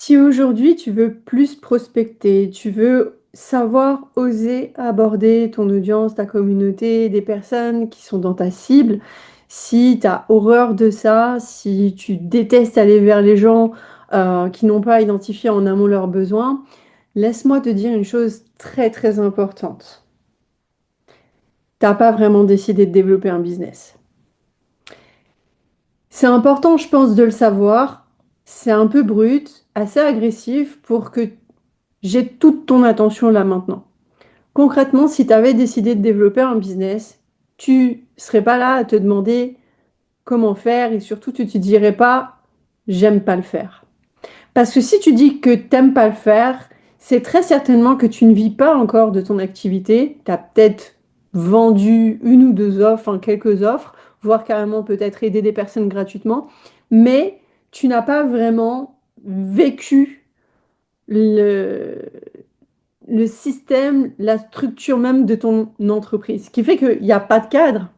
Si aujourd'hui tu veux plus prospecter, tu veux savoir oser aborder ton audience, ta communauté, des personnes qui sont dans ta cible, si tu as horreur de ça, si tu détestes aller vers les gens qui n'ont pas identifié en amont leurs besoins, laisse-moi te dire une chose très très importante. T'as pas vraiment décidé de développer un business. C'est important, je pense, de le savoir. C'est un peu brut, assez agressif pour que j'ai toute ton attention là maintenant. Concrètement, si tu avais décidé de développer un business, tu serais pas là à te demander comment faire et surtout tu te dirais pas j'aime pas le faire. Parce que si tu dis que t'aimes pas le faire, c'est très certainement que tu ne vis pas encore de ton activité. Tu as peut-être vendu une ou deux offres, enfin quelques offres, voire carrément peut-être aider des personnes gratuitement, mais tu n'as pas vraiment vécu le, le système, la structure même de ton entreprise. Ce qui fait qu'il n'y a pas de cadre.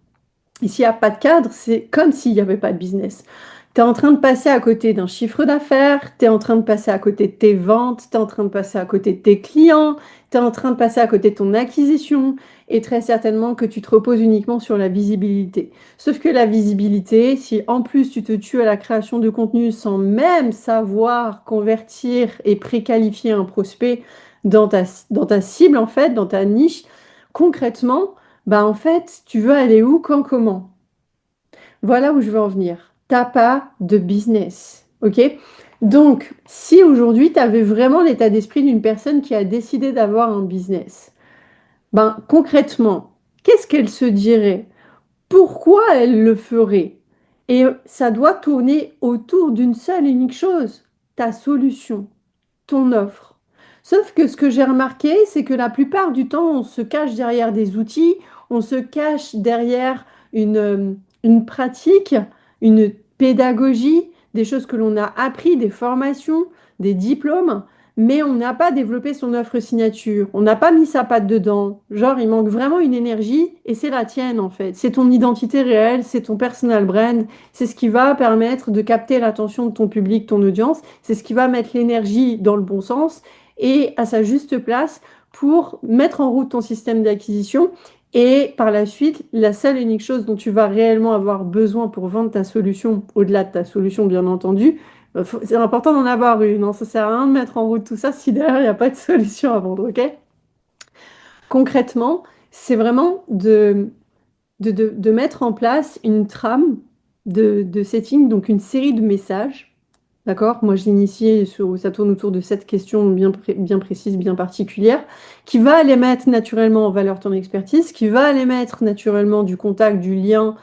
Et s'il n'y a pas de cadre, c'est comme s'il n'y avait pas de business. Tu es en train de passer à côté d'un chiffre d'affaires, tu es en train de passer à côté de tes ventes, tu es en train de passer à côté de tes clients, tu es en train de passer à côté de ton acquisition, et très certainement que tu te reposes uniquement sur la visibilité. Sauf que la visibilité, si en plus tu te tues à la création de contenu sans même savoir convertir et préqualifier un prospect dans ta cible, en fait, dans ta niche, concrètement, bah en fait, tu veux aller où, quand, comment? Voilà où je veux en venir. T'as pas de business, ok? Donc, si aujourd'hui tu avais vraiment l'état d'esprit d'une personne qui a décidé d'avoir un business, ben concrètement, qu'est-ce qu'elle se dirait? Pourquoi elle le ferait? Et ça doit tourner autour d'une seule et unique chose, ta solution, ton offre. Sauf que ce que j'ai remarqué, c'est que la plupart du temps, on se cache derrière des outils, on se cache derrière une pratique, une pédagogie, des choses que l'on a appris, des formations, des diplômes, mais on n'a pas développé son offre signature, on n'a pas mis sa patte dedans. Genre, il manque vraiment une énergie et c'est la tienne en fait. C'est ton identité réelle, c'est ton personal brand, c'est ce qui va permettre de capter l'attention de ton public, ton audience, c'est ce qui va mettre l'énergie dans le bon sens et à sa juste place pour mettre en route ton système d'acquisition. Et par la suite, la seule et unique chose dont tu vas réellement avoir besoin pour vendre ta solution, au-delà de ta solution bien entendu, c'est important d'en avoir une, hein. Ça sert à rien de mettre en route tout ça si derrière il n'y a pas de solution à vendre, ok? Concrètement, c'est vraiment de mettre en place une trame de setting, donc une série de messages. D'accord? Moi, je l'initiais ça tourne autour de cette question bien précise, bien particulière, qui va aller mettre naturellement en valeur ton expertise, qui va aller mettre naturellement du contact, du lien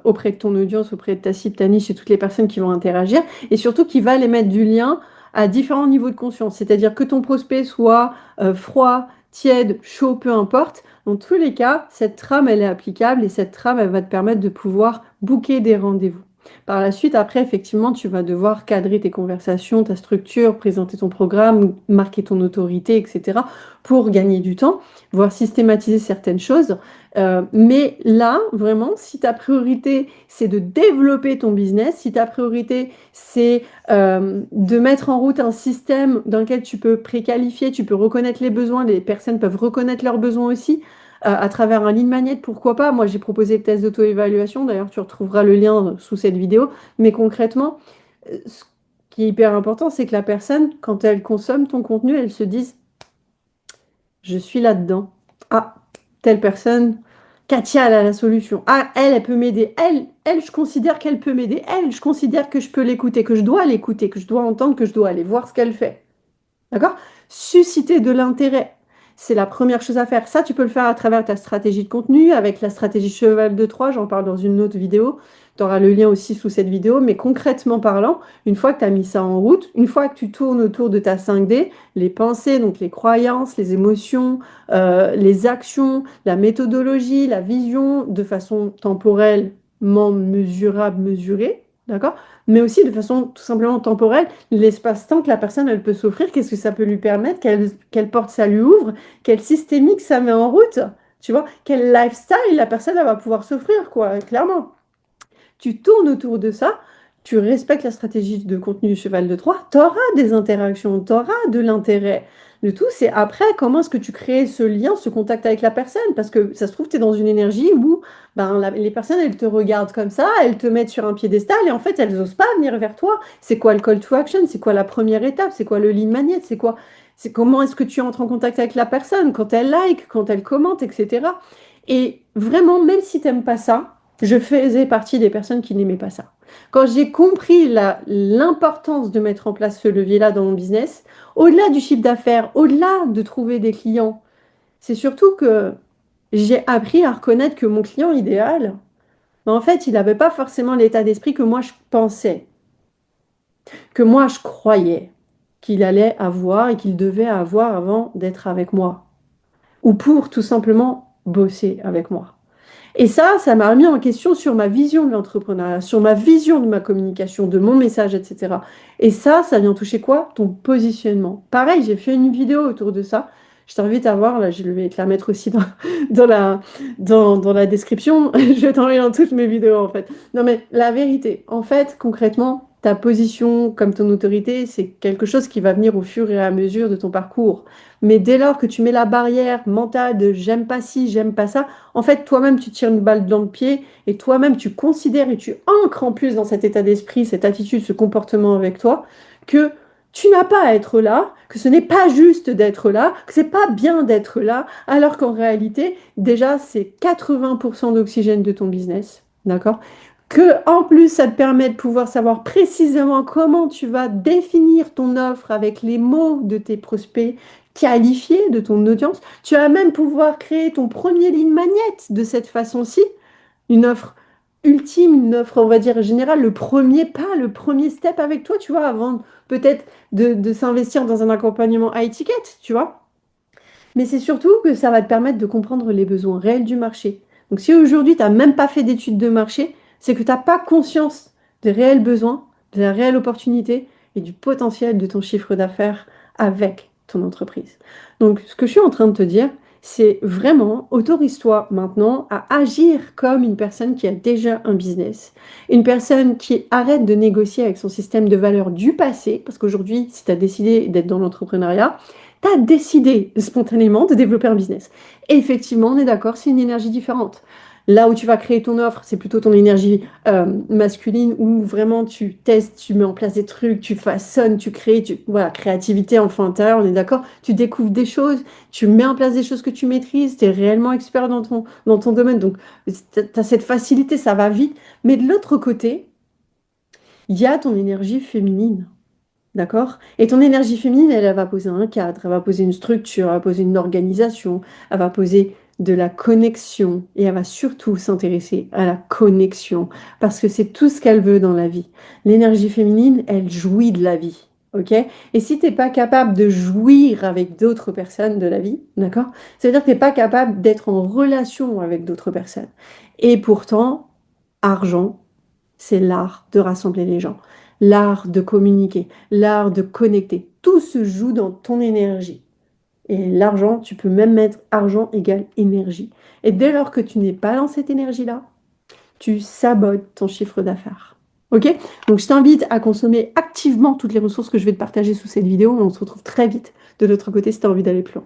auprès de ton audience, auprès de ta cible, ta niche et toutes les personnes qui vont interagir, et surtout qui va aller mettre du lien à différents niveaux de conscience. C'est-à-dire que ton prospect soit froid, tiède, chaud, peu importe. Dans tous les cas, cette trame, elle est applicable et cette trame, elle va te permettre de pouvoir booker des rendez-vous. Par la suite, après, effectivement, tu vas devoir cadrer tes conversations, ta structure, présenter ton programme, marquer ton autorité, etc., pour gagner du temps, voire systématiser certaines choses. Mais là, vraiment, si ta priorité, c'est de développer ton business, si ta priorité, c'est de mettre en route un système dans lequel tu peux préqualifier, tu peux reconnaître les besoins, les personnes peuvent reconnaître leurs besoins aussi, à travers un lead magnet, pourquoi pas? Moi, j'ai proposé le test d'auto-évaluation. D'ailleurs, tu retrouveras le lien sous cette vidéo. Mais concrètement, ce qui est hyper important, c'est que la personne, quand elle consomme ton contenu, elle se dise, je suis là-dedans. Ah, telle personne, Katia, elle a la solution. Ah, elle peut m'aider. Je considère qu'elle peut m'aider. Elle, je considère que je peux l'écouter, que je dois l'écouter, que je dois entendre, que je dois aller voir ce qu'elle fait. D'accord? Susciter de l'intérêt, c'est la première chose à faire. Ça, tu peux le faire à travers ta stratégie de contenu, avec la stratégie cheval de Troie, j'en parle dans une autre vidéo. Tu auras le lien aussi sous cette vidéo. Mais concrètement parlant, une fois que tu as mis ça en route, une fois que tu tournes autour de ta 5D, les pensées, donc les croyances, les émotions, les actions, la méthodologie, la vision, de façon temporellement mesurable, mesurée, d'accord? Mais aussi de façon tout simplement temporelle, l'espace-temps que la personne elle peut s'offrir, qu'est-ce que ça peut lui permettre, quelle porte ça lui ouvre, quel systémique ça met en route, tu vois, quel lifestyle la personne elle va pouvoir s'offrir, quoi, clairement. Tu tournes autour de ça, tu respectes la stratégie de contenu du cheval de Troie, tu auras des interactions, tu auras de l'intérêt. Le tout, c'est après, comment est-ce que tu crées ce lien, ce contact avec la personne? Parce que ça se trouve, tu es dans une énergie où ben, les personnes, elles te regardent comme ça, elles te mettent sur un piédestal et en fait, elles n'osent pas venir vers toi. C'est quoi le call to action? C'est quoi la première étape? C'est quoi le lead magnet? C'est quoi? C'est comment est-ce que tu entres en contact avec la personne quand elle like, quand elle commente, etc. Et vraiment, même si tu n'aimes pas ça, je faisais partie des personnes qui n'aimaient pas ça. Quand j'ai compris l'importance de mettre en place ce levier-là dans mon business, au-delà du chiffre d'affaires, au-delà de trouver des clients, c'est surtout que j'ai appris à reconnaître que mon client idéal, ben, en fait, il n'avait pas forcément l'état d'esprit que moi je pensais, que moi je croyais qu'il allait avoir et qu'il devait avoir avant d'être avec moi, ou pour tout simplement bosser avec moi. Et ça m'a remis en question sur ma vision de l'entrepreneuriat, sur ma vision de ma communication, de mon message, etc. Et ça vient toucher quoi? Ton positionnement. Pareil, j'ai fait une vidéo autour de ça. Je t'invite à voir, là, je vais te la mettre aussi dans dans la description. Je vais t'envoyer dans toutes mes vidéos, en fait. Non, mais la vérité, en fait, concrètement, ta position comme ton autorité, c'est quelque chose qui va venir au fur et à mesure de ton parcours. Mais dès lors que tu mets la barrière mentale de j'aime pas ci, j'aime pas ça, en fait, toi-même, tu te tires une balle dans le pied et toi-même, tu considères et tu ancres en plus dans cet état d'esprit, cette attitude, ce comportement avec toi, que tu n'as pas à être là, que ce n'est pas juste d'être là, que c'est pas bien d'être là, alors qu'en réalité, déjà, c'est 80% d'oxygène de ton business, d'accord? Que en plus, ça te permet de pouvoir savoir précisément comment tu vas définir ton offre avec les mots de tes prospects qualifiés, de ton audience. Tu vas même pouvoir créer ton premier lead magnet de cette façon-ci, une offre ultime, une offre, on va dire, générale, le premier pas, le premier step avec toi, tu vois, avant peut-être de s'investir dans un accompagnement high ticket, tu vois. Mais c'est surtout que ça va te permettre de comprendre les besoins réels du marché. Donc si aujourd'hui, tu n'as même pas fait d'études de marché, c'est que tu n'as pas conscience des réels besoins, de la réelle opportunité et du potentiel de ton chiffre d'affaires avec ton entreprise. Donc ce que je suis en train de te dire, c'est vraiment autorise-toi maintenant à agir comme une personne qui a déjà un business, une personne qui arrête de négocier avec son système de valeurs du passé, parce qu'aujourd'hui, si tu as décidé d'être dans l'entrepreneuriat, tu as décidé spontanément de développer un business. Et effectivement, on est d'accord, c'est une énergie différente. Là où tu vas créer ton offre, c'est plutôt ton énergie masculine où vraiment tu testes, tu mets en place des trucs, tu façonnes, tu crées, voilà, créativité, enfant intérieur, on est d'accord. Tu découvres des choses, tu mets en place des choses que tu maîtrises, tu es réellement expert dans ton domaine. Donc, tu as cette facilité, ça va vite. Mais de l'autre côté, il y a ton énergie féminine. D'accord? Et ton énergie féminine, elle va poser un cadre, elle va poser une structure, elle va poser une organisation, elle va poser de la connexion et elle va surtout s'intéresser à la connexion parce que c'est tout ce qu'elle veut dans la vie. L'énergie féminine, elle jouit de la vie. OK? Et si tu n'es pas capable de jouir avec d'autres personnes de la vie, d'accord? Ça veut dire que tu n'es pas capable d'être en relation avec d'autres personnes. Et pourtant, argent, c'est l'art de rassembler les gens, l'art de communiquer, l'art de connecter. Tout se joue dans ton énergie. Et l'argent, tu peux même mettre argent égale énergie. Et dès lors que tu n'es pas dans cette énergie-là, tu sabotes ton chiffre d'affaires. Ok? Donc je t'invite à consommer activement toutes les ressources que je vais te partager sous cette vidéo et on se retrouve très vite de l'autre côté si tu as envie d'aller plus loin.